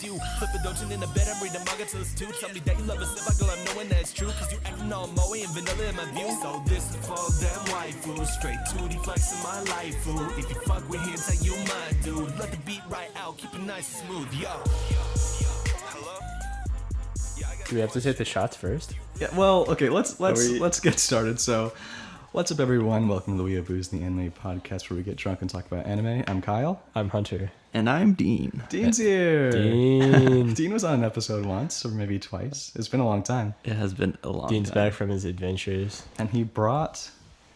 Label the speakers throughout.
Speaker 1: you. Flip a doujin in the bed, I'm reading manga till it's 2. Tell me that you love us if I go, I'm knowing that it's true. Cause you acting all moe and vanilla in my view. So this is for them waifus, straight 2D flex in my life, fool. If you fuck with hentai, you my dude. Let the beat right out, keep it nice and smooth, yo. Hello?
Speaker 2: Do we have to take the shots first?
Speaker 3: Yeah, well, okay, let's get started. So, what's up, everyone? Welcome to the weeabooze, the anime podcast where we get drunk and talk about anime. I'm Kyle.
Speaker 2: I'm Hunter.
Speaker 4: And I'm Dean.
Speaker 3: Dean's here.
Speaker 2: Dean.
Speaker 3: Dean was on an episode once, or maybe twice. It's been a long time.
Speaker 4: It has been a long
Speaker 2: Dean's
Speaker 4: time.
Speaker 2: back from his adventures.
Speaker 3: And he brought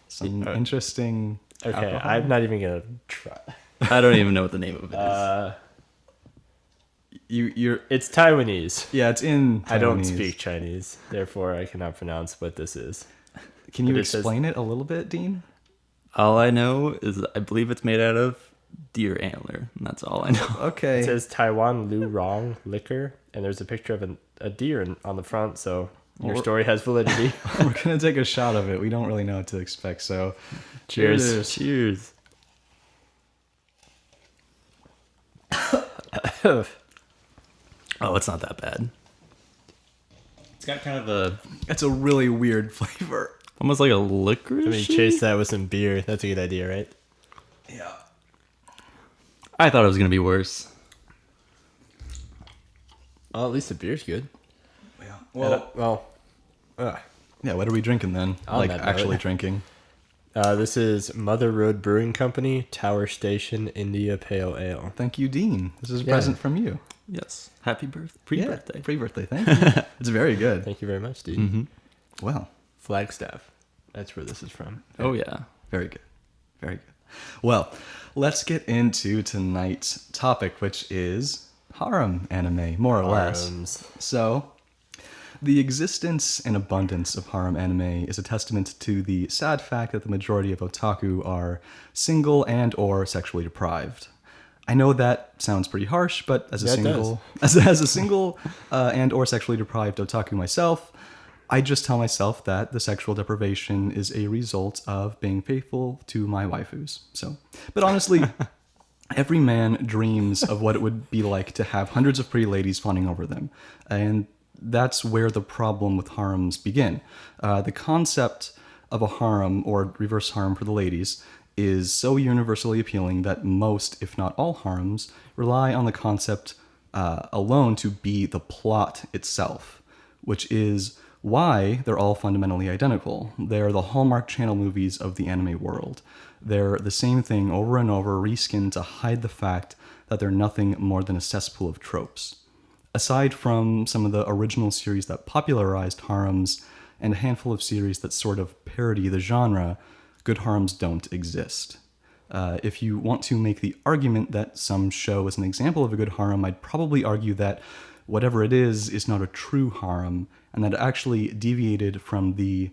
Speaker 3: some interesting
Speaker 2: Okay,
Speaker 3: alcohol.
Speaker 2: I'm not even gonna try.
Speaker 4: I don't even know what the name of it is.
Speaker 3: You're
Speaker 2: It's Taiwanese.
Speaker 3: yeah, it's in Taiwanese.
Speaker 2: I don't speak Chinese, therefore I cannot pronounce what this is.
Speaker 3: Can you
Speaker 2: but it says-
Speaker 3: explain it a little bit, Dean?
Speaker 4: All I know is I believe it's made out of deer antler, and that's all I know.
Speaker 3: Okay.
Speaker 2: It says Taiwan Lu Rong liquor, and there's a picture of a deer on the front, so your story has validity.
Speaker 3: We're gonna take a shot of it. We don't really know what to expect, so
Speaker 2: Cheers.
Speaker 4: Cheers. Oh, it's not that bad. It's got kind of a
Speaker 3: it's a really weird flavor.
Speaker 4: almost like a licorice.
Speaker 2: I mean, chase that with some beer. That's a good idea, right?
Speaker 3: Yeah.
Speaker 4: I thought it was gonna be worse.
Speaker 2: Well, at least the beer's good.
Speaker 3: Yeah.
Speaker 2: Well,
Speaker 3: Yeah, what are we drinking then?
Speaker 2: On
Speaker 3: Like
Speaker 2: that note.
Speaker 3: actually drinking.
Speaker 2: this is Mother Road Brewing Company, Tower Station, India Pale Ale.
Speaker 3: Thank you, Dean. This is a
Speaker 2: Yeah.
Speaker 3: present from you.
Speaker 4: Yes. Happy birthday. Pre-birthday.
Speaker 3: Yeah, pre-birthday. Thank you. It's very good.
Speaker 2: Thank you very much, dude.
Speaker 4: Mm-hmm.
Speaker 3: Well,
Speaker 2: Flagstaff. That's where this is from.
Speaker 4: Oh yeah.
Speaker 3: very good. Very good. Well, let's get into tonight's topic, which is harem anime, more or less.
Speaker 2: Harems.
Speaker 3: So, the existence and abundance of harem anime is a testament to the sad fact that the majority of otaku are single and or sexually deprived. I know that sounds pretty harsh, but as a
Speaker 2: Yeah, it
Speaker 3: single as a single and or sexually deprived otaku myself, I just tell myself that the sexual deprivation is a result of being faithful to my waifus. So, but honestly, every man dreams of what it would be like to have hundreds of pretty ladies fawning over them. And that's where the problem with harems begin. The concept of a harem, or reverse harem for the ladies, is so universally appealing that most, if not all harems, rely on the concept alone to be the plot itself, which is why they're all fundamentally identical. They're the Hallmark Channel movies of the anime world. They're the same thing over and over, reskinned to hide the fact that they're nothing more than a cesspool of tropes. Aside from some of the original series that popularized harems and a handful of series that sort of parody the genre, good harems don't exist. If you want to make the argument that some show is an example of a good harem, I'd probably argue that whatever it is not a true harem, and that it actually deviated from the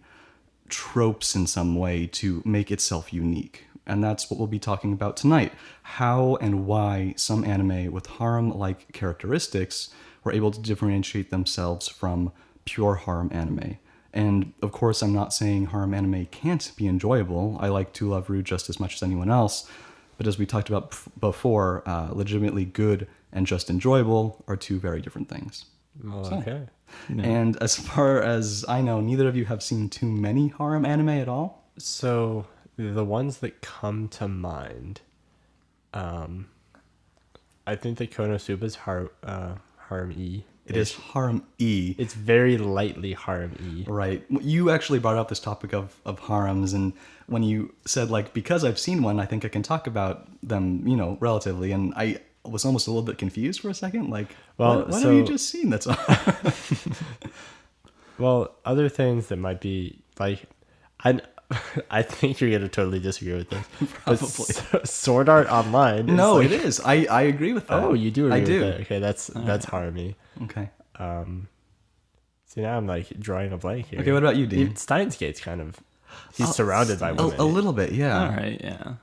Speaker 3: tropes in some way to make itself unique. And that's what we'll be talking about tonight. How and why some anime with harem-like characteristics were able to differentiate themselves from pure harem anime. And of course, I'm not saying harem anime can't be enjoyable. I like To Love Ru just as much as anyone else. But as we talked about before, legitimately good and just enjoyable are two very different things.
Speaker 2: Well,
Speaker 3: So-
Speaker 2: okay.
Speaker 3: And as far as I know, neither of you have seen too many harem anime at all?
Speaker 2: So the ones that come to mind, I think that Konosuba's harem-y.
Speaker 3: It is harem-y.
Speaker 2: It's very lightly harem-y.
Speaker 3: Right. You actually brought up this topic of harems, and when you said, like, because I've seen one, I think I can talk about them, relatively, and I was almost a little bit confused for a second, like,
Speaker 2: Well,
Speaker 3: what have you just seen that's
Speaker 2: Well, other things that might be like, I think you're gonna totally disagree with this.
Speaker 3: Probably.
Speaker 2: Sword Art Online. Is
Speaker 3: No,
Speaker 2: like,
Speaker 3: it is. I agree with that.
Speaker 2: Oh, you do agree
Speaker 3: I
Speaker 2: with
Speaker 3: do.
Speaker 2: that. Okay, that's harem-y.
Speaker 3: Okay.
Speaker 2: See, now I'm like drawing a blank here.
Speaker 3: Okay, what about you, Dean?
Speaker 2: Even Steins Gate's kind of, he's surrounded by women.
Speaker 3: A little bit, yeah.
Speaker 4: All right, yeah.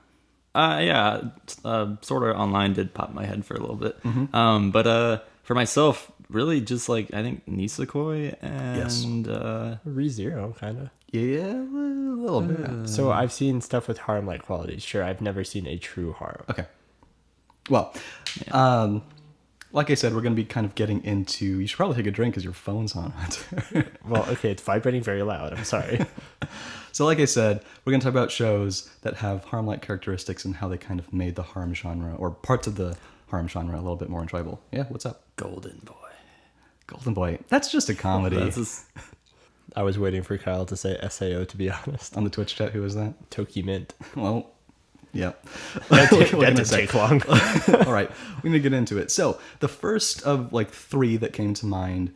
Speaker 4: Sword Art Online did pop my head for a little bit.
Speaker 3: Mm-hmm.
Speaker 4: But for myself, really just like, I think Nisekoi
Speaker 3: Yes.
Speaker 4: and
Speaker 2: ReZero, kind of.
Speaker 3: Yeah, a little bit.
Speaker 2: So I've seen stuff with harem-like qualities. Sure, I've never seen a true harem.
Speaker 3: Okay. Well, like I said, we're going to be kind of getting into. You should probably take a drink because your phone's on.
Speaker 2: Well, okay, it's vibrating very loud. I'm sorry.
Speaker 3: So, like I said, we're going to talk about shows that have harem-like characteristics and how they kind of made the harem genre, or parts of the harem genre, a little bit more enjoyable. Yeah, what's up?
Speaker 4: Golden Boy.
Speaker 3: Golden Boy. That's just a comedy.
Speaker 2: I was waiting for Kyle to say SAO, to be honest.
Speaker 3: On the Twitch chat, who was that?
Speaker 2: Toki Mint.
Speaker 3: Well, yeah.
Speaker 2: That didn't take long.
Speaker 3: All right, we need to get into it. So the first of like 3 that came to mind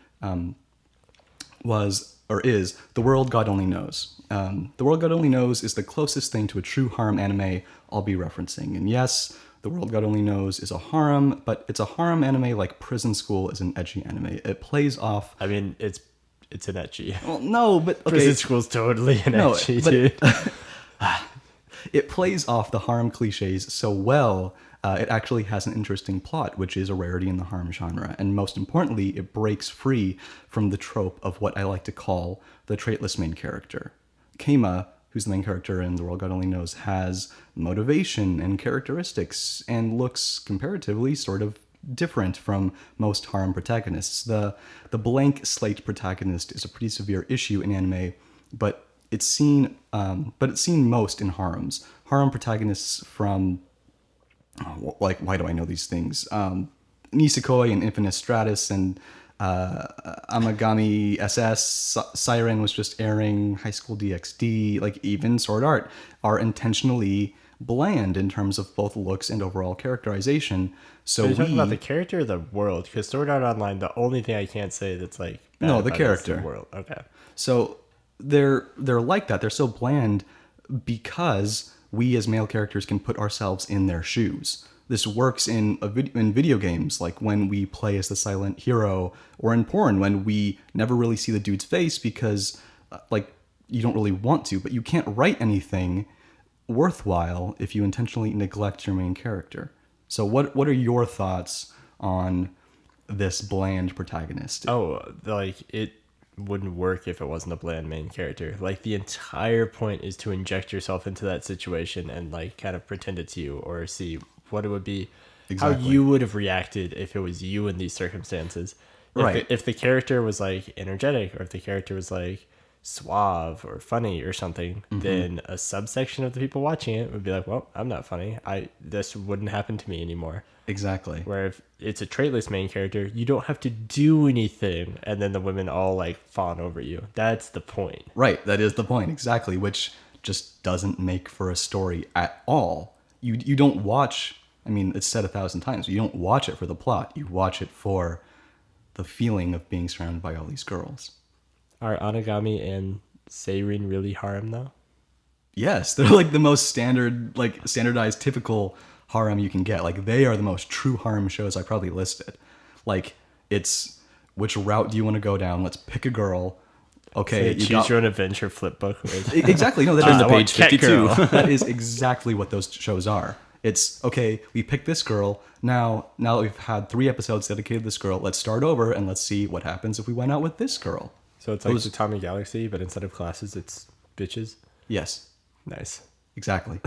Speaker 3: is The World God Only Knows. The World God Only Knows is the closest thing to a true harem anime I'll be referencing. And yes, The World God Only Knows is a harem, but it's a harem anime like Prison School is an ecchi anime. It plays off...
Speaker 2: I mean, it's an ecchi.
Speaker 3: Well, no, but... Okay.
Speaker 2: Prison School's totally an
Speaker 3: No,
Speaker 2: ecchi,
Speaker 3: but-
Speaker 2: dude.
Speaker 3: It plays off the harem cliches so well, it actually has an interesting plot, which is a rarity in the harem genre. And most importantly, it breaks free from the trope of what I like to call the traitless main character. Keima, who's the main character in The World God Only Knows, has motivation and characteristics and looks comparatively sort of different from most harem protagonists. The blank slate protagonist is a pretty severe issue in anime, but it's seen most in harems. Harem protagonists from, why do I know these things? Nisekoi and Infinite Stratus and Amagami SS, Siren was just airing, High School DxD, like even Sword Art, are intentionally bland in terms of both looks and overall characterization. So
Speaker 2: Are you talking about the character or the world? Because Sword Art Online, the only thing I can't say that's like... bad
Speaker 3: No, the
Speaker 2: about it is
Speaker 3: character.
Speaker 2: the world. Okay.
Speaker 3: So they're like that. They're so bland because we as male characters can put ourselves in their shoes. This works in video games, like when we play as the silent hero, or in porn when we never really see the dude's face because, you don't really want to, but you can't write anything worthwhile if you intentionally neglect your main character. So what are your thoughts on this bland protagonist?
Speaker 2: Oh, it wouldn't work if it wasn't a bland main character. Like, the entire point is to inject yourself into that situation and kind of pretend it's you, or see what it would be, how you would have reacted if it was you in these circumstances.
Speaker 3: Right.
Speaker 2: If the character was energetic, or if the character was suave or funny or something, then a subsection of the people watching it would be like, well, I'm not funny. This wouldn't happen to me anymore.
Speaker 3: Exactly.
Speaker 2: Where if it's a traitless main character, you don't have to do anything, and then the women all fawn over you. That's the point.
Speaker 3: Right, that is the point, exactly, which just doesn't make for a story at all. You don't watch, I mean, it's said 1,000 times, you don't watch it for the plot, you watch it for the feeling of being surrounded by all these girls.
Speaker 2: Are Anagami and Seirin really harem, though?
Speaker 3: Yes, they're the most standardized, typical harem you can get. They are the most true harem shows I probably listed. It's which route do you want to go down? Let's pick a girl. Okay,
Speaker 2: So choose your own adventure flip book.
Speaker 3: Exactly. No,
Speaker 4: Turn to
Speaker 2: I want
Speaker 4: page
Speaker 2: Cat
Speaker 4: 52.
Speaker 2: Girl.
Speaker 3: that is exactly what those shows are. It's, okay, we picked this girl. Now that we've had 3 episodes dedicated to this girl, let's start over and let's see what happens if we went out with this girl.
Speaker 2: So it's like the Tommy Galaxy, but instead of classes, it's bitches.
Speaker 3: Yes,
Speaker 2: Nice.
Speaker 3: exactly.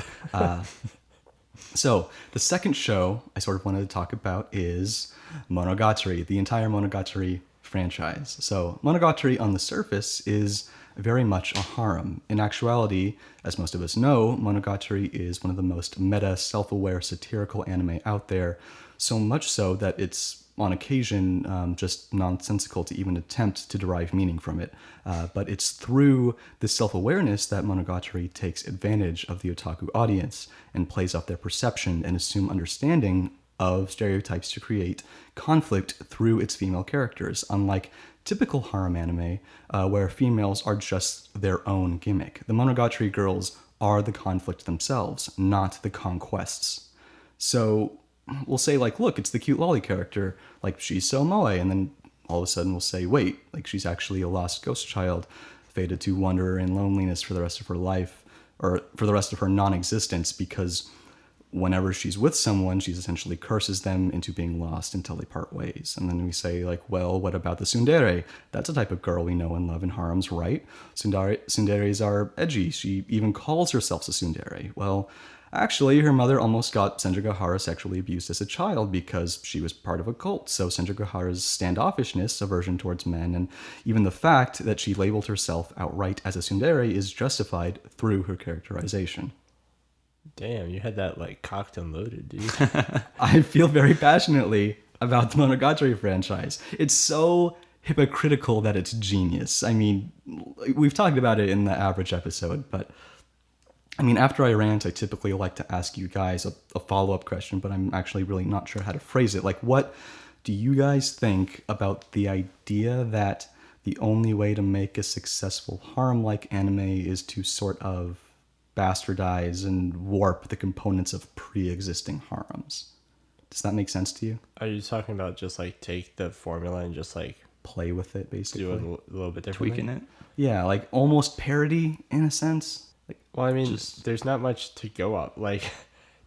Speaker 3: So the second show I sort of wanted to talk about is Monogatari, the entire Monogatari franchise. So Monogatari on the surface is very much a harem. In actuality, as most of us know, Monogatari is one of the most meta, self-aware, satirical anime out there, so much so that it's on occasion just nonsensical to even attempt to derive meaning from it. But it's through this self-awareness that Monogatari takes advantage of the otaku audience and plays off their perception and assumed understanding of stereotypes to create conflict through its female characters, unlike typical harem anime, where females are just their own gimmick. The Monogatari girls are the conflict themselves, not the conquests. So we'll say, look, it's the cute lolly character, she's so moe, and then all of a sudden we'll say, wait, she's actually a lost ghost child, fated to wander in loneliness for the rest of her life, or for the rest of her non-existence, because whenever she's with someone, she essentially curses them into being lost until they part ways. And then we say, well, what about the tsundere? That's a type of girl we know and love in harems, right? Tsunderes are edgy. She even calls herself a tsundere. Well, Actually, her mother almost got Senjugahara sexually abused as a child because she was part of a cult. So Senjugahara's standoffishness, aversion towards men, and even the fact that she labeled herself outright as a tsundere is justified through her characterization.
Speaker 2: Damn, you had that like cocked and loaded, dude.
Speaker 3: I feel very passionately about the Monogatari franchise. It's so hypocritical that it's genius. I mean, we've talked about it in the average episode, but I mean, after I rant, I typically like to ask you guys a follow-up question, but I'm actually really not sure how to phrase it. Like, what do you guys think about the idea that the only way to make a successful harem-like anime is to sort of bastardize and warp the components of pre-existing harems? Does that make sense to you?
Speaker 2: Are you talking about just like take the formula and just like
Speaker 3: Play with it, basically.
Speaker 2: do it a little bit differently?
Speaker 4: Tweaking it.
Speaker 3: Yeah, like almost parody in a sense. Like,
Speaker 2: Well, I mean, there's not much to go up. Like,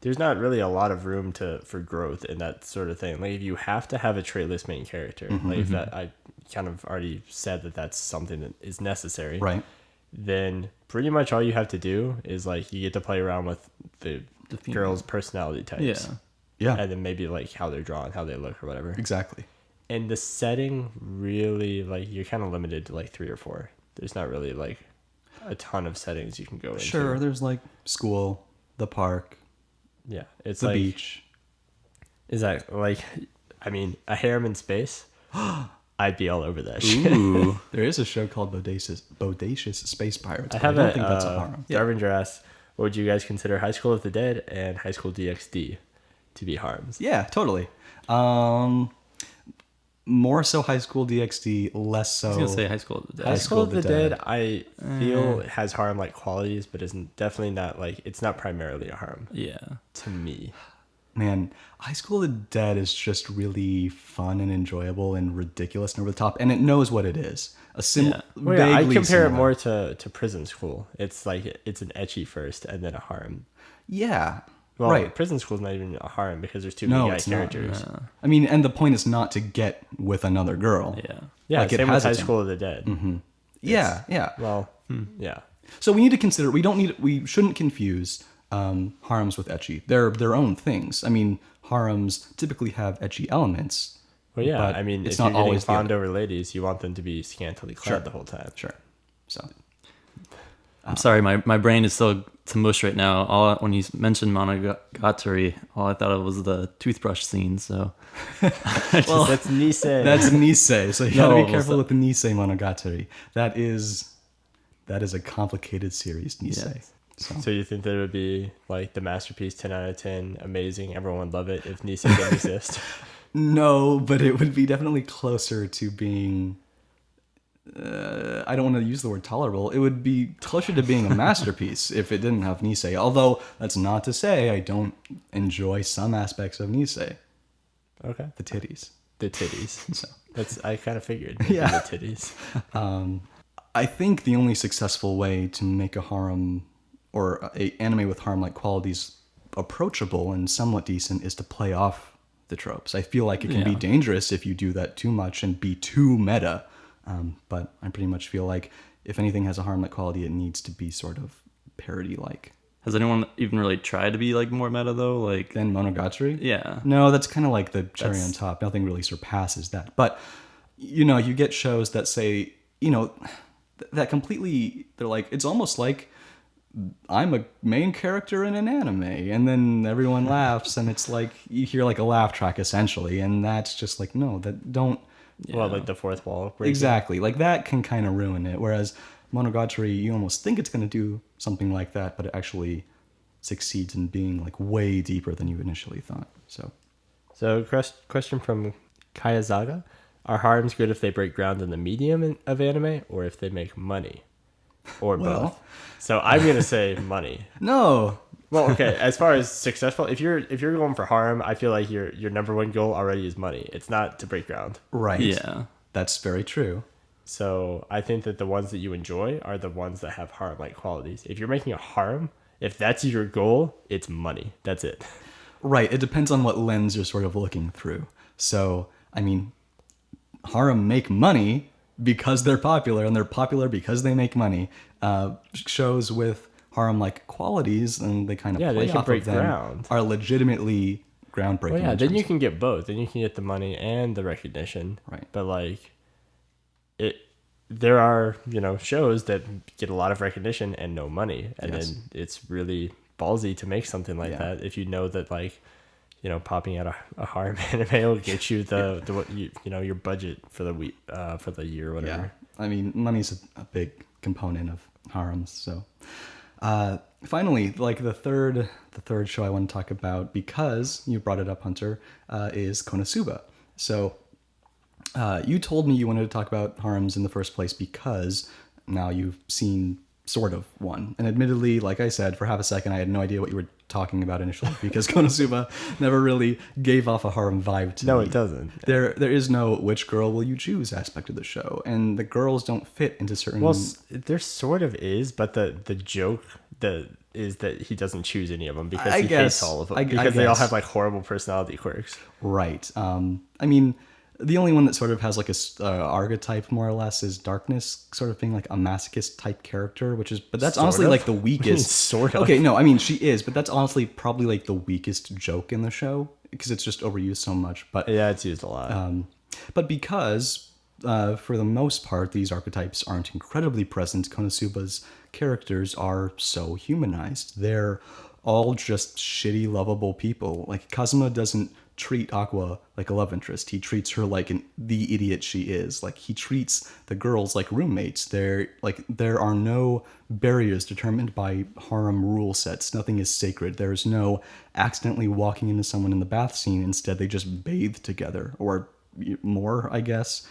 Speaker 2: there's not really a lot of room for growth in that sort of thing. Like, if you have to have a traitless main character, like if that, I kind of already said that that's something that is necessary.
Speaker 3: right.
Speaker 2: Then pretty much all you have to do is like you get to play around with the
Speaker 4: theme.
Speaker 2: girls' personality types.
Speaker 4: Yeah.
Speaker 3: Yeah,
Speaker 2: And then maybe like how they're drawn, how they look, or whatever.
Speaker 3: exactly.
Speaker 2: And the setting really, like, you're kind of limited to like 3 or 4. There's not really like a ton of settings you can go into.
Speaker 3: Sure, there's like school, the park,
Speaker 2: Yeah. It's
Speaker 3: the
Speaker 2: like,
Speaker 3: beach.
Speaker 2: is that like, I mean, a harem in space? I'd be all over that shit.
Speaker 4: Ooh.
Speaker 3: There is a show called Bodacious Space Pirates.
Speaker 2: I
Speaker 3: but
Speaker 2: have
Speaker 3: don't think that's a harem.
Speaker 2: Darvinger asks, what would you guys consider High School of the Dead and High School DxD to be harems?
Speaker 3: Yeah, totally. More so High School DxD, less so.
Speaker 4: I was gonna say High School of the Dead.
Speaker 2: High School of the Dead, I feel has harem-like qualities, but isn't definitely not like, it's not primarily a harem
Speaker 4: Yeah.
Speaker 2: to me.
Speaker 3: Man, High School of the Dead is just really fun and enjoyable and ridiculous and over the top, and it knows what it is.
Speaker 4: Yeah.
Speaker 2: Well, yeah, I
Speaker 3: vaguely
Speaker 2: compare it
Speaker 3: similar.
Speaker 2: more to prison school. It's like it's an ecchi first and then a harem.
Speaker 3: Yeah,
Speaker 2: Well,
Speaker 3: right.
Speaker 2: prison school is not even a harem because there's two
Speaker 3: No,
Speaker 2: big guy
Speaker 3: it's not.
Speaker 2: characters.
Speaker 3: I mean, and the point is not to get with another girl.
Speaker 4: Yeah.
Speaker 2: Yeah,
Speaker 3: Like, it
Speaker 2: same with
Speaker 3: has
Speaker 2: High
Speaker 3: its
Speaker 2: School of the Dead.
Speaker 3: Yeah, yeah.
Speaker 2: Well, yeah.
Speaker 3: So we need to consider. We shouldn't confuse harems with ecchi. They're their own things. I mean, harems typically have ecchi elements.
Speaker 2: Well, yeah.
Speaker 3: But
Speaker 2: I mean,
Speaker 3: it's
Speaker 2: if
Speaker 3: not
Speaker 2: you're getting
Speaker 3: always the
Speaker 2: fawned
Speaker 3: other.
Speaker 2: over ladies, you want them to be scantily clad
Speaker 3: Sure.
Speaker 2: the whole time.
Speaker 3: Sure. So
Speaker 4: I'm sorry, my brain is still to mush right now. When you mentioned Monogatari, all I thought of was the toothbrush scene. So
Speaker 3: well,
Speaker 2: That's Nisei.
Speaker 3: that's Nisei. So you gotta
Speaker 4: No,
Speaker 3: be careful
Speaker 4: so-
Speaker 3: with the Nisei Monogatari. That is a complicated series, Nisei.
Speaker 4: Yes.
Speaker 2: So you think that it would be like the masterpiece, 10 out of 10, amazing, everyone would love it if Nisei didn't exist?
Speaker 3: No, but it would be definitely closer to being. I don't want to use the word tolerable. It would be closer to being a masterpiece if it didn't have Nisei. Although that's not to say I don't enjoy some aspects of Nisei.
Speaker 2: Okay.
Speaker 3: The titties.
Speaker 2: The titties.
Speaker 3: So
Speaker 2: I kind of figured.
Speaker 3: Yeah.
Speaker 2: The titties.
Speaker 3: I think the only successful way to make a harem or a anime with harem-like qualities approachable and somewhat decent is to play off the tropes. I feel like it can be
Speaker 4: Yeah.
Speaker 3: dangerous if you do that too much and be too meta. But I pretty much feel like if anything has a harem-like quality, it needs to be sort of parody-like.
Speaker 4: has anyone even really tried to be like more meta though? Like,
Speaker 3: Then Monogatari?
Speaker 4: yeah.
Speaker 3: No, that's kind of like the cherry on top. Nothing really surpasses that. But, you get shows that say, that completely, they're like, it's almost like I'm a main character in an anime. And then everyone laughs and it's like, you hear like a laugh track essentially. And that's just like, no, that don't.
Speaker 2: Well, like the fourth wall breaking.
Speaker 3: Exactly. Like that can kind of ruin it. Whereas Monogatari, you almost think it's going to do something like that, but it actually succeeds in being like way deeper than you initially thought. So
Speaker 2: Question from Kayazaga. Are harems good if they break ground in the medium of anime or if they make money? Or
Speaker 3: Well.
Speaker 2: both? So I'm going to say money.
Speaker 3: no,
Speaker 2: Well, okay, as far as successful, if you're going for harem, I feel like your number one goal already is money. It's not to break ground.
Speaker 3: right.
Speaker 4: Yeah.
Speaker 3: That's very true.
Speaker 2: So I think that the ones that you enjoy are the ones that have harem-like qualities. If you're making a harem, if that's your goal, it's money. That's it.
Speaker 3: Right. It depends on what lens you're sort of looking through. So, I mean, harem make money because they're popular, and they're popular because they make money. Shows with harem-like qualities, and they kind of
Speaker 2: Yeah,
Speaker 3: play
Speaker 2: they can
Speaker 3: off
Speaker 2: break
Speaker 3: of them,
Speaker 2: ground.
Speaker 3: are legitimately groundbreaking.
Speaker 2: Well, yeah,
Speaker 3: in
Speaker 2: then
Speaker 3: terms
Speaker 2: you can get both. Then you can get the money and the recognition.
Speaker 3: Right.
Speaker 2: But like, there are shows that get a lot of recognition and no money, and
Speaker 3: Yes.
Speaker 2: then it's really ballsy to make something like
Speaker 3: Yeah.
Speaker 2: that if you know that like, popping out a harem anime will get you the what your budget for the week for the year or whatever.
Speaker 3: Yeah, I mean, money's a big component of harems. So, finally, like the third show I want to talk about, because you brought it up, Hunter, is Konosuba. So, you told me you wanted to talk about harems in the first place because now you've seen sort of one. And admittedly, like I said, for half a second, I had no idea what you were talking about initially because Konosuba never really gave off a harem vibe to me.
Speaker 2: No, it doesn't.
Speaker 3: There is no which girl will you choose aspect of the show, and the girls don't fit into certain.
Speaker 2: Well, there sort of is, but the joke is that he doesn't choose any of them because he hates all of them because they all have like horrible personality quirks.
Speaker 3: Right. I mean, the only one that sort of has like a archetype more or less is Darkness, sort of being like a masochist type character, but that's honestly like the weakest.
Speaker 2: Sort of.
Speaker 3: Okay, no, I mean she is, but that's honestly probably like the weakest joke in the show because it's just overused so much. But
Speaker 2: Yeah, it's used a lot.
Speaker 3: but because for the most part these archetypes aren't incredibly present, Konosuba's characters are so humanized. They're all just shitty, lovable people. Like Kazuma doesn't treat Aqua like a love interest. He treats her like the idiot she is. Like he treats the girls like roommates. There are no barriers determined by harem rule sets. Nothing is sacred. There's no accidentally walking into someone in the bath scene. Instead, they just bathe together or more, I guess.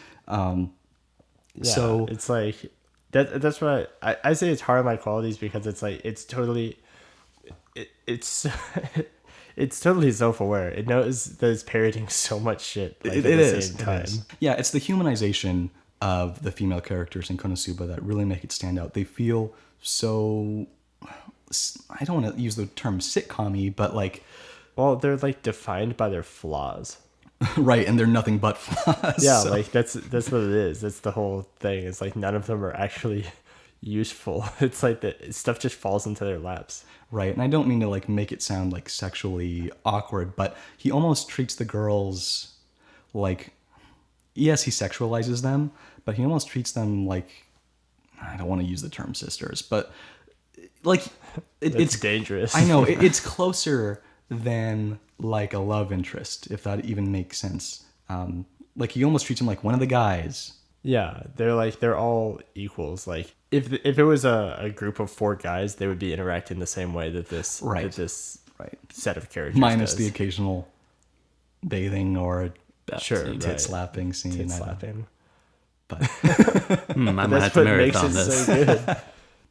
Speaker 3: So
Speaker 2: it's like that's what I say it's harem-like qualities because it's like it's totally it's totally self-aware. It knows that it's parroting so much shit like, at the same time.
Speaker 3: It is. Yeah, it's the humanization of the female characters in Konosuba that really make it stand out. They feel so, I don't want to use the term sitcom-y, but like...
Speaker 2: Well, they're like defined by their flaws.
Speaker 3: Right, and they're nothing but flaws.
Speaker 2: Yeah,
Speaker 3: so.
Speaker 2: like that's what it is. That's the whole thing. It's like none of them are actually useful. It's like that stuff just falls into their laps.
Speaker 3: Right, and I don't mean to like make it sound like sexually awkward, but he almost treats the girls like, yes, he sexualizes them, but he almost treats them like, I don't want to use the term sisters, but like it's
Speaker 2: dangerous.
Speaker 3: I know it's closer than like a love interest, if that even makes sense. Like he almost treats him like one of the guys.
Speaker 2: Yeah, they're all equals. Like if it was a group of 4 guys, they would be interacting the same way that this set of characters
Speaker 3: minus
Speaker 2: does.
Speaker 3: the occasional bathing or tit slapping scene.
Speaker 2: Tit slapping.
Speaker 3: But
Speaker 4: I might have to marathon this.
Speaker 2: So good.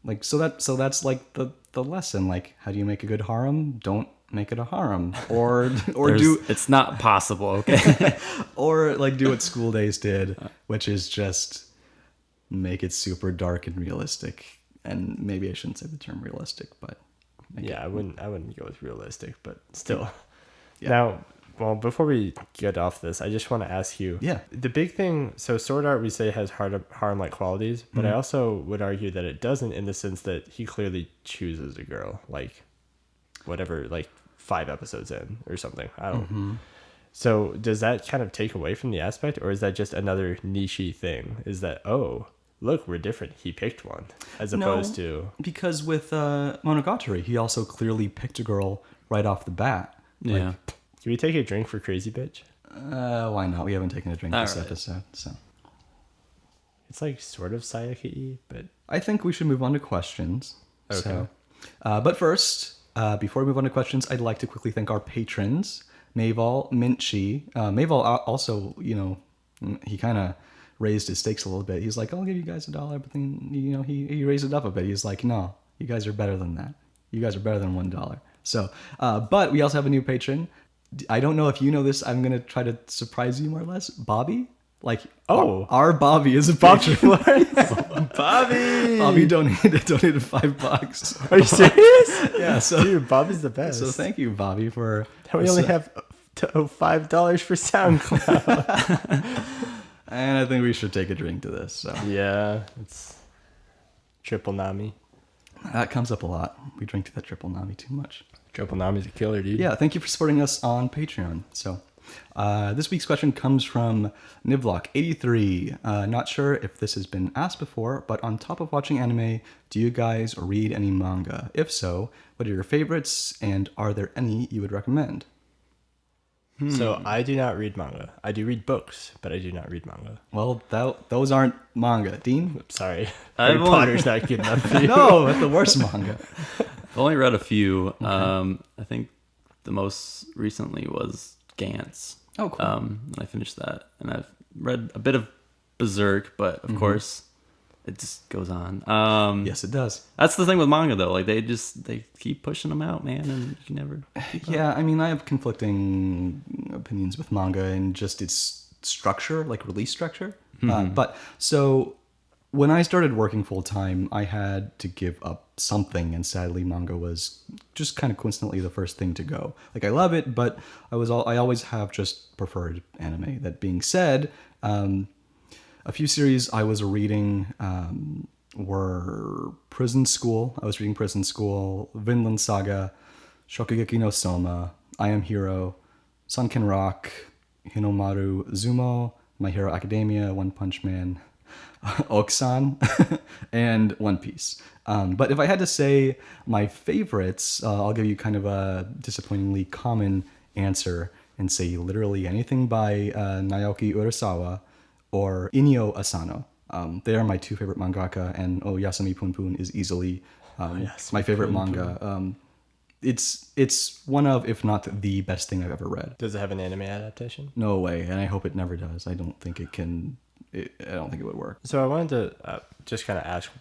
Speaker 3: Like so that's like the lesson. Like, how do you make a good harem? Don't make it a harem, or
Speaker 4: it's not possible. Okay.
Speaker 3: Or like do what School Days did, which is just make it super dark and realistic. And maybe I shouldn't say the term realistic, but
Speaker 2: I wouldn't go with realistic, but still. Yeah. Now, well, before we get off this, I just want to ask you.
Speaker 3: Yeah.
Speaker 2: The big thing. So Sword Art, we say has harem-like qualities, but I also would argue that it doesn't, in the sense that he clearly chooses a girl, like whatever, like 5 episodes in or something. I don't. So does that kind of take away from the aspect, or is that just another niche-y thing? Is that, oh, look, we're different. He picked one, as opposed to...
Speaker 3: Because with Monogatari, he also clearly picked a girl right off the bat.
Speaker 4: Yeah.
Speaker 2: Can we take a drink for Crazy Bitch?
Speaker 3: Why not? We haven't taken a drink this episode, so...
Speaker 2: It's like sort of Sayaka-y, but...
Speaker 3: I think we should move on to questions.
Speaker 2: Okay.
Speaker 3: So, but first, before we move on to questions, I'd like to quickly thank our patrons, Mayval, Minchi. Mayval also, he kind of raised his stakes a little bit. He's like, I'll give you guys $1, but then, he raised it up a bit. He's like, no, you guys are better than that. You guys are better than $1. So, but we also have a new patron. I don't know if you know this. I'm going to try to surprise you more or less. Bobby? Like, our Bobby is a patron. Bobby donated $5.
Speaker 2: Are you serious?
Speaker 3: Yeah. So,
Speaker 2: dude, Bobby's the best.
Speaker 3: So thank you, Bobby, for...
Speaker 2: We only have $5 for SoundCloud.
Speaker 3: And I think we should take a drink to this. So
Speaker 2: yeah, it's triple Nami.
Speaker 3: That comes up a lot. We drink to that triple nami too much.
Speaker 2: Triple Nami's a killer, dude.
Speaker 3: Yeah, thank you for supporting us on Patreon. So, this week's question comes from Nivlock83. Not sure if this has been asked before, but on top of watching anime, do you guys read any manga? If so, what are your favorites, and are there any you would recommend?
Speaker 2: So I do not read manga. I do read books, but I do not read manga.
Speaker 3: Well, those aren't manga. Dean?
Speaker 2: Sorry.
Speaker 4: I've
Speaker 2: Harry
Speaker 4: only-
Speaker 2: Potter's not good enough for you.
Speaker 3: No, that's the worst manga.
Speaker 4: I've only read a few. I think the most recently was Gantz.
Speaker 3: Oh, cool.
Speaker 4: And I finished that. And I've read a bit of Berserk, but of course, it just goes on.
Speaker 3: Yes, it does.
Speaker 4: That's the thing with manga, though. Like, they keep pushing them out, man, and you can never...
Speaker 3: Yeah, I mean, I have conflicting opinions with manga and just its structure, like release structure. But so when I started working full time, I had to give up something, and sadly, manga was just kind of coincidentally the first thing to go. Like, I love it, but I always have just preferred anime. That being said, a few series I was reading were Prison School. I was reading Prison School, Vinland Saga, Shokugeki no Soma, I Am Hero, Sunken Rock, Hinomaru Zumo, My Hero Academia, One Punch Man, Oksan, and One Piece. But if I had to say my favorites, I'll give you kind of a disappointingly common answer and say literally anything by Naoki Urasawa or Inyo Asano. They are my two favorite mangaka, and Yasumi Punpun is easily my favorite manga. It's one of, if not the best thing I've ever read.
Speaker 2: Does it have an anime adaptation?
Speaker 3: No way, and I hope it never does. I don't think it can. I don't think it would work.
Speaker 2: So I wanted to just kind of ask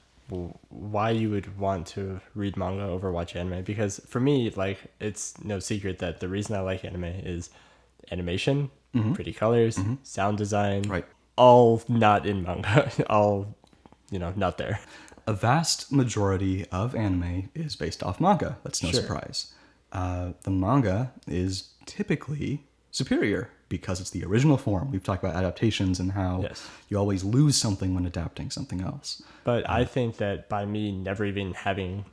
Speaker 2: why you would want to read manga over watch anime, because for me, like, it's no secret that the reason I like anime is animation, pretty colors, sound design,
Speaker 3: Right.
Speaker 2: all not in manga, all, not there.
Speaker 3: A vast majority of anime is based off manga. That's no
Speaker 2: Sure.
Speaker 3: surprise. The manga is typically superior because it's the original form. We've talked about adaptations and how
Speaker 2: Yes.
Speaker 3: you always lose something when adapting something else.
Speaker 2: But I think that by me never even having,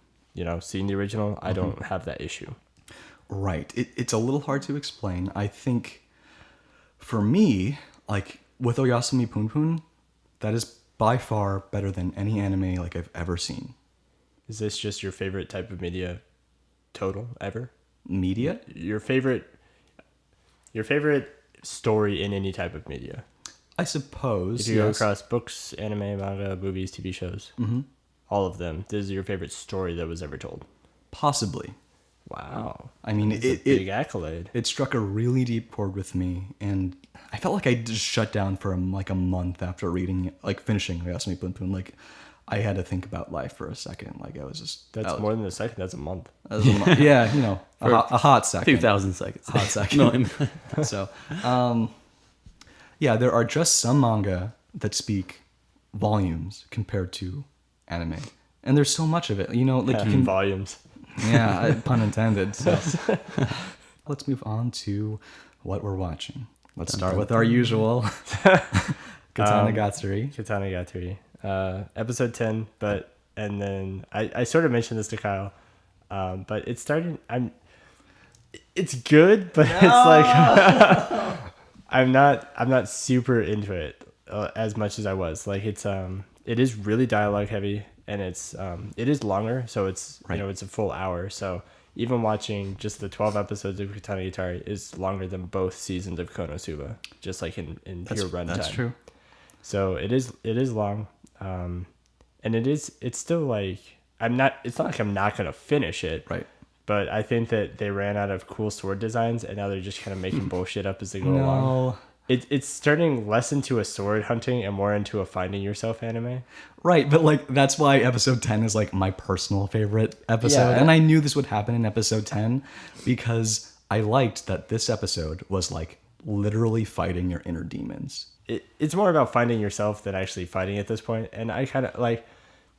Speaker 2: seen the original, I don't have that issue.
Speaker 3: Right. It's a little hard to explain. I think for me, like with Oyasumi Punpun, that is by far better than any anime like I've ever seen.
Speaker 2: Is this just your favorite type of media total ever?
Speaker 3: Media?
Speaker 2: Your favorite story in any type of media?
Speaker 3: I suppose.
Speaker 2: If you go
Speaker 3: yes.
Speaker 2: across books, anime, manga, movies, TV shows, all of them, this is your favorite story that was ever told.
Speaker 3: Possibly.
Speaker 2: Wow.
Speaker 3: I mean,
Speaker 2: It's a big accolade.
Speaker 3: It struck a really deep chord with me, and I felt like I just shut down for like a month after reading it, like finishing Oyasumi Punpun. Like, I had to think about life for a second. Like, I was just...
Speaker 2: That's more than a second. That's a month.
Speaker 3: Yeah, a hot second.
Speaker 4: 2,000 seconds.
Speaker 3: Hot second.
Speaker 4: No, I mean,
Speaker 3: So, yeah, there are just some manga that speak volumes compared to anime. And there's so much of it. Like you can...
Speaker 2: Volumes.
Speaker 3: Yeah, pun intended. So let's move on to what we're watching. Let's start with our usual Katana Gatsuri.
Speaker 2: Katana Gatari. Episode 10, and then I sort of mentioned this to Kyle, but it started, it's good, but it's like, I'm not super into it as much as I was. Like, it is really dialogue heavy, and it is longer, so it's,
Speaker 3: Right.
Speaker 2: It's a full hour, so even watching just the 12 episodes of Katana Gatari is longer than both seasons of Konosuba, just like in pure runtime.
Speaker 3: That's true.
Speaker 2: So it is long, and it's still like it's not like I'm not gonna finish it,
Speaker 3: Right.
Speaker 2: but I think that they ran out of cool sword designs, and now they're just kind of making bullshit up as they go along.
Speaker 3: No.
Speaker 2: It's turning less into a sword hunting and more into a finding yourself anime.
Speaker 3: Right, but like that's why episode 10 is like my personal favorite episode.
Speaker 2: Yeah.
Speaker 3: And I knew this would happen in episode 10 because I liked that this episode was like literally fighting your inner demons.
Speaker 2: It's more about finding yourself than actually fighting at this point, and I kind of like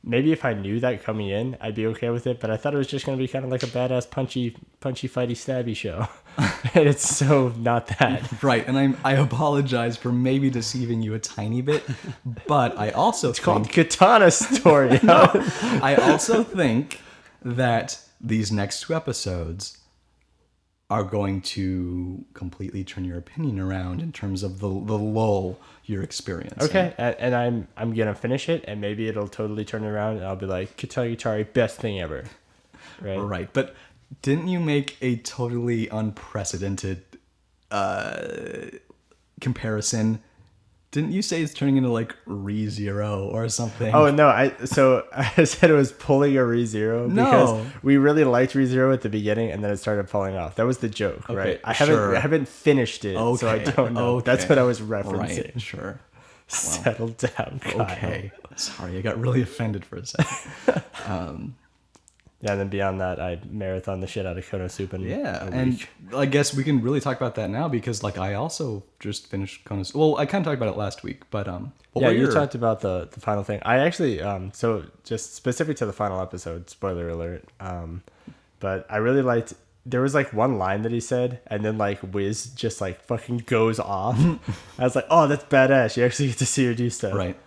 Speaker 2: maybe if I knew that coming in, I'd be okay with it. But I thought it was just going to be kind of like a badass, punchy, fighty, stabby show. And it's so not that.
Speaker 3: Right, and I apologize for maybe deceiving you a tiny bit, but I also
Speaker 2: It's called Katana Story.
Speaker 3: I also think that these next 2 episodes are going to completely turn your opinion around in terms of the lull you're experiencing.
Speaker 2: Okay, and I'm gonna finish it, and maybe it'll totally turn it around, and I'll be like, Katagitari, best thing ever.
Speaker 3: Right, but didn't you make a totally unprecedented comparison? Didn't you say it's turning into like ReZero or something?
Speaker 2: Oh no! I said it was pulling a ReZero because we really liked ReZero at the beginning, and then it started falling off. That was the joke, right? I haven't finished it, so I don't know.
Speaker 3: Okay.
Speaker 2: That's what I was referencing.
Speaker 3: Right, sure.
Speaker 2: Settle down, Kyle.
Speaker 3: Okay. Sorry, I got really offended for a second.
Speaker 2: Yeah, and then beyond that, I marathon the shit out of Konosuba.
Speaker 3: And I guess we can really talk about that now because, like, I also just finished Konosuba. Well, I kind of talked about it last week, but
Speaker 2: you talked about the final thing. I actually so just specific to the final episode, spoiler alert. But I really liked. There was like one line that he said, and then like Wiz just like fucking goes off. I was like, oh, that's badass. You actually get to see her do stuff.
Speaker 3: Right.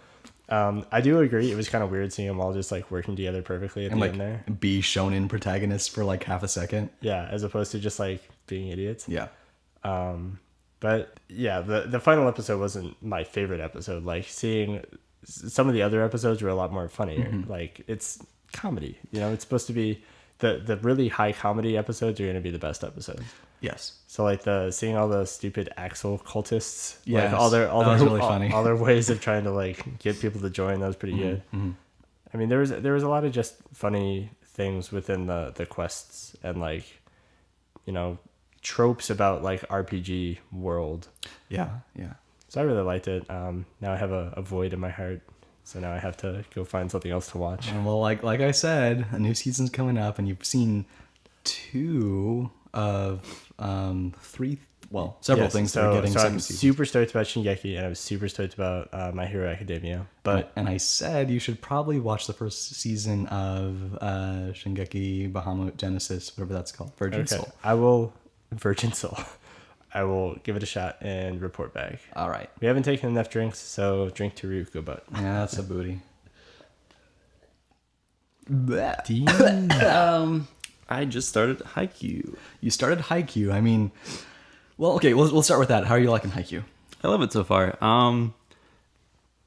Speaker 2: I do agree. It was kind of weird seeing them all just like working together perfectly at the end there.
Speaker 3: Be shonen protagonists for like half a second.
Speaker 2: Yeah, as opposed to just like being idiots.
Speaker 3: Yeah.
Speaker 2: But yeah, the final episode wasn't my favorite episode. Like seeing some of the other episodes were a lot more funnier. Like it's comedy, it's supposed to be the really high comedy episodes are going to be the best episodes.
Speaker 3: Yes.
Speaker 2: So like seeing all the stupid Axel cultists,
Speaker 3: yes.
Speaker 2: like all their
Speaker 3: really funny.
Speaker 2: all their ways of trying to like get people to join, that was pretty good. I mean, there was a lot of just funny things within the quests and like tropes about like RPG world.
Speaker 3: Yeah.
Speaker 2: So I really liked it. Now I have a void in my heart, so now I have to go find something else to watch.
Speaker 3: Well, like I said, a new season's coming up, and you've seen 2 of 3. Well, several things that are getting second season.
Speaker 2: I'm super stoked about Shingeki, and I'm super stoked about My Hero Academia. But
Speaker 3: and I said you should probably watch the first season of Shingeki Bahamut Genesis, whatever that's called, Virgin Soul.
Speaker 2: I will Virgin Soul. I will give it a shot and report back.
Speaker 3: All right.
Speaker 2: We haven't taken enough drinks, so drink to Ryuko, but
Speaker 3: yeah, that's a booty.
Speaker 4: I just started Haikyuu.
Speaker 3: You started Haikyuu. I mean, well, okay, we'll start with that. How are you liking Haikyuu?
Speaker 4: I love it so far.
Speaker 3: How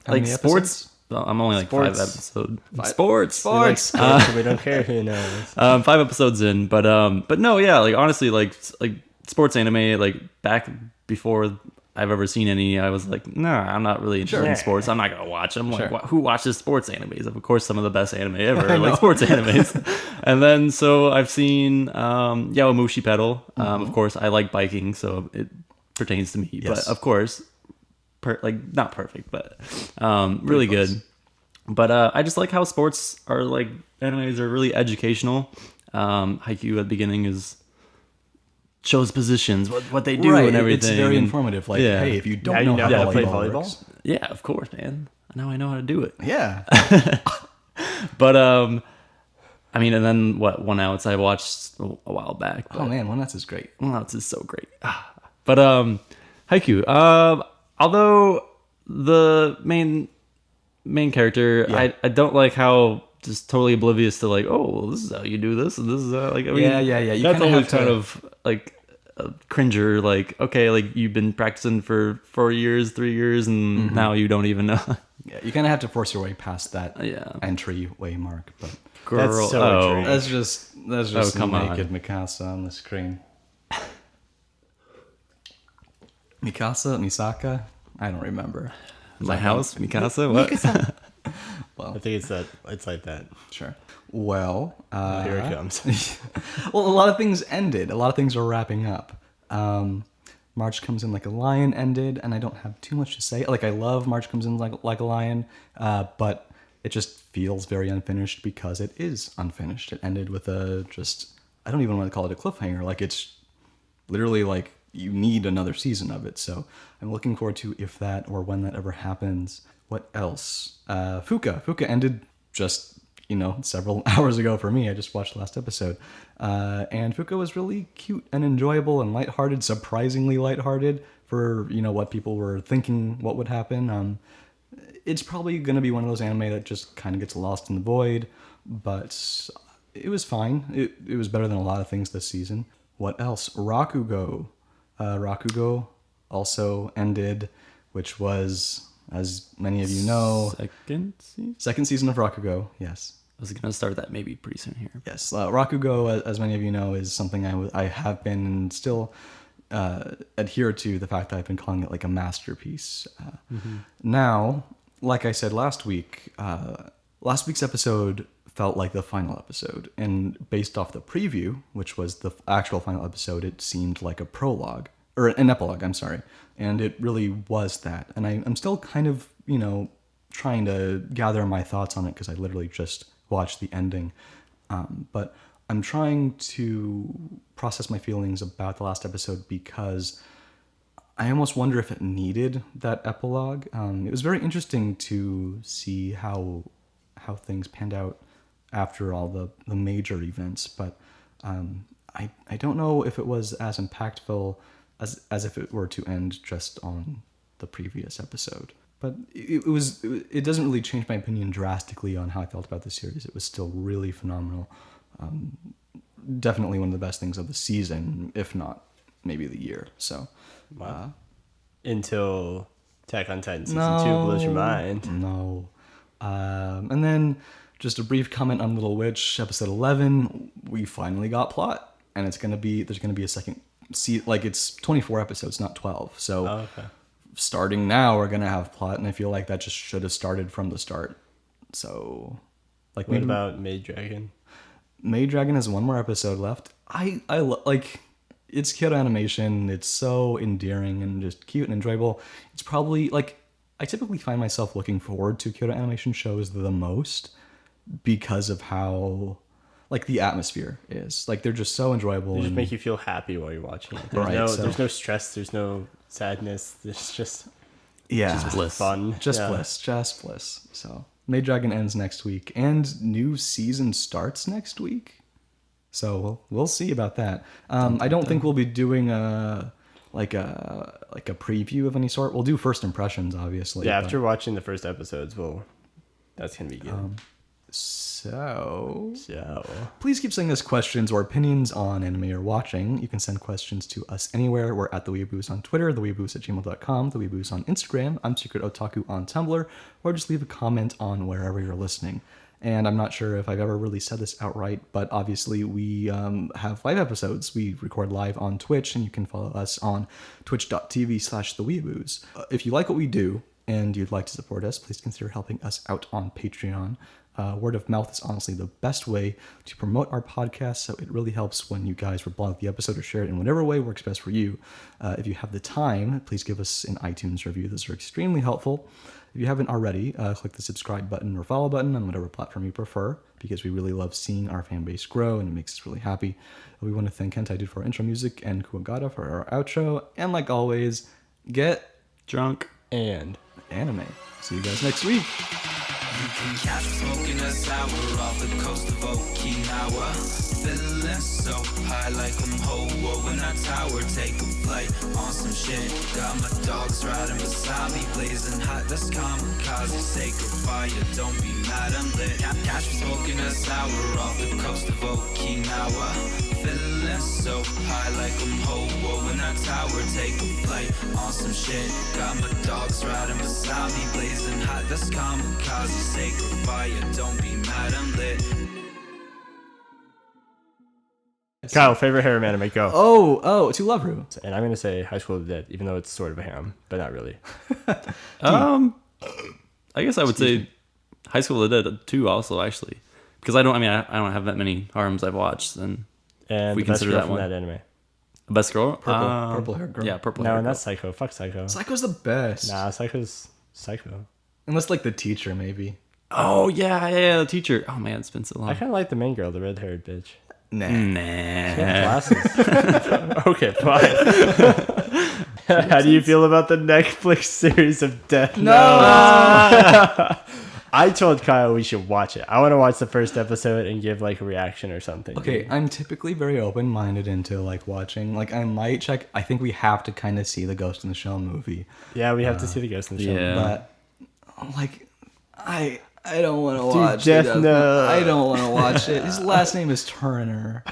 Speaker 4: like
Speaker 3: many
Speaker 4: sports.
Speaker 3: episodes?
Speaker 4: Well, I'm only like
Speaker 2: Sports.
Speaker 4: 5 episodes.
Speaker 3: Sports.
Speaker 2: we like sports, so we don't care who knows.
Speaker 4: 5 episodes in, but no, yeah, like honestly, like sports anime, like back before I've ever seen any, I was like, nah, I'm not really interested in sports. I'm not gonna watch them. Like, who watches sports animes? Of course, some of the best anime ever, like sports animes. And then so I've seen Yaomushi Pedal. Of course, I like biking, so it pertains to me.
Speaker 3: Yes.
Speaker 4: But of course, not perfect, but really good. But I just like how sports are like animes are really educational. Haikyuu at the beginning shows positions, what they do and everything.
Speaker 3: It's very informative. Like, hey, if you don't know how to play volleyball, works,
Speaker 4: yeah, of course, man. Now I know how to do it.
Speaker 3: Yeah.
Speaker 4: But I mean, and then One Outs I watched a while back.
Speaker 3: Oh man, One Outs is great.
Speaker 4: One Outs is so great. But Haikyuu. Although the main character, I don't like how just totally oblivious to like, oh, this is how you do this, and this is how, like, I mean,
Speaker 3: yeah. You
Speaker 4: that's always
Speaker 3: kind
Speaker 4: of like a cringer. Like, okay, like you've been practicing for 4 years, 3 years, and now you don't even know.
Speaker 3: Yeah, you kind of have to force your way past that
Speaker 4: Yeah.
Speaker 3: entryway mark. But
Speaker 4: Girl,
Speaker 2: That's so intriguing.
Speaker 3: that's just
Speaker 4: come on.
Speaker 3: naked Mikasa on the screen. Misaka? I don't remember.
Speaker 4: My house, Mikasa. What?
Speaker 3: Well,
Speaker 2: I think it's that. It's like that.
Speaker 3: sure. Well,
Speaker 2: Here it comes.
Speaker 3: well, a lot of things ended. A lot of things are wrapping up. March Comes In Like a Lion ended, and I don't have too much to say. Like, I love March Comes In Like a Lion, but it just feels very unfinished because it is unfinished. It ended with I don't even want to call it a cliffhanger. Like, it's literally like you need another season of it. So I'm looking forward to if that or when that ever happens. What else? Fuka ended just several hours ago for me. I just watched the last episode. And Fuko was really cute and enjoyable and lighthearted, surprisingly lighthearted for, what people were thinking what would happen. It's probably going to be one of those anime that just kind of gets lost in the void, but it was fine. It was better than a lot of things this season. What else? Rakugo. Rakugo also ended, which was, as many of you know, second season of Rakugo. Yes.
Speaker 4: I was gonna start that maybe pretty soon here.
Speaker 3: Yes, Rakugo, as many of you know, is something I have been and still adhere to the fact that I've been calling it like a masterpiece. Now, like I said last week's episode felt like the final episode, and based off the preview, which was the actual final episode, it seemed like a prologue or an epilogue. I'm sorry, and it really was that. And I'm still kind of trying to gather my thoughts on it because I literally just watched the ending, but I'm trying to process my feelings about the last episode because I almost wonder if it needed that epilogue. It was very interesting to see how things panned out after all the major events, but I don't know if it was as impactful as if it were to end just on the previous episode. But it doesn't really change my opinion drastically on how I felt about the series. It was still really phenomenal. Definitely one of the best things of the season, if not maybe the year. So,
Speaker 2: wow. Until Attack on Titan season 2 blows your mind.
Speaker 3: No. And then just a brief comment on Little Witch, episode 11. We finally got plot, and there's gonna be a second. It's 24 episodes, not 12. So.
Speaker 2: Oh, okay.
Speaker 3: Starting now, we're gonna have plot, and I feel like that just should have started from the start. So,
Speaker 2: what about Maid Dragon?
Speaker 3: Maid Dragon has one more episode left. I like it's cute animation. It's so endearing and just cute and enjoyable. It's probably I typically find myself looking forward to cute animation shows the most because of how the atmosphere is. They're just so enjoyable.
Speaker 2: They just make you feel happy while you're watching it. There's no stress. There's no sadness. There's just
Speaker 4: bliss.
Speaker 2: Fun.
Speaker 3: Just bliss. So Maid Dragon ends next week, and new season starts next week. So we'll see about that. I don't think we'll be doing a preview of any sort. We'll do first impressions, obviously.
Speaker 2: Yeah, after watching the first episodes, that's gonna be good.
Speaker 3: So please keep sending us questions or opinions on anime you're watching. You can send questions to us anywhere. We're at theweeabooze on Twitter, theweeabooze@gmail.com, theweeabooze on Instagram, I'm Secret Otaku on Tumblr, or just leave a comment on wherever you're listening. And I'm not sure if I've ever really said this outright, but obviously we have live episodes. We record live on Twitch, and you can follow us on twitch.tv/theweeabooze. If you like what we do and you'd like to support us, please consider helping us out on Patreon. Word of mouth is honestly the best way to promote our podcast, so it really helps when you guys reblog the episode or share it in whatever way works best for you. If you have the time, please give us an iTunes review. Those are extremely helpful. If you haven't already, click the subscribe button or follow button on whatever platform you prefer, because we really love seeing our fan base grow, and it makes us really happy. We want to thank Hentai Dude for our intro music and Kuwagata for our outro. And like always, get
Speaker 4: drunk
Speaker 2: and
Speaker 3: anime. See you guys next week.
Speaker 1: You can catch me smoking a sour off the coast of Okinawa. Feeling so high like I'm Ho-Oh in that tower. Take a flight on some shit. Got my dogs riding beside me, blazing hot. That's kamikaze, sacred fire. Don't be mad, I'm lit. Catch me smoking a sour off the coast of Okinawa. Feeling so high like I'm Ho-Oh in that tower. Take a flight on some shit. Got my dogs riding beside me, blazing hot. That's kamikaze, sacred fire. Don't be mad, I'm lit.
Speaker 2: Kyle, favorite harem anime, go.
Speaker 3: Oh, To Love Ru.
Speaker 2: And I'm gonna say High School of the Dead, even though it's sort of a harem, but not really.
Speaker 4: I guess I would say High School of the Dead too, also, actually, because I don't have that many harems I've watched, and we consider that one
Speaker 2: that anime.
Speaker 4: Best girl,
Speaker 3: purple hair girl.
Speaker 4: Yeah, purple.
Speaker 2: No,
Speaker 4: hair
Speaker 2: and
Speaker 4: girl.
Speaker 2: that's Psycho. Fuck Psycho.
Speaker 3: Psycho's the best.
Speaker 2: Nah, Psycho's Psycho.
Speaker 3: Unless the teacher, maybe.
Speaker 4: Oh yeah, the teacher. Oh man, it's been so long.
Speaker 2: I kind of like the main girl, the red-haired bitch.
Speaker 3: Nah.
Speaker 2: She has glasses. Okay, fine. How do you feel about the Netflix series of Death?
Speaker 3: No.
Speaker 2: I told Kyle we should watch it. I want to watch the first episode and give like a reaction or something.
Speaker 3: Okay, I'm typically very open-minded into like watching. Like I might check. I think we have to kind of see the Ghost in the Shell movie.
Speaker 2: Yeah, we have to see the Ghost in the Shell.
Speaker 4: Yeah.
Speaker 3: But like, I don't want to watch
Speaker 2: Death
Speaker 3: it.
Speaker 2: Note.
Speaker 3: I don't want to watch it. His last name is Turner.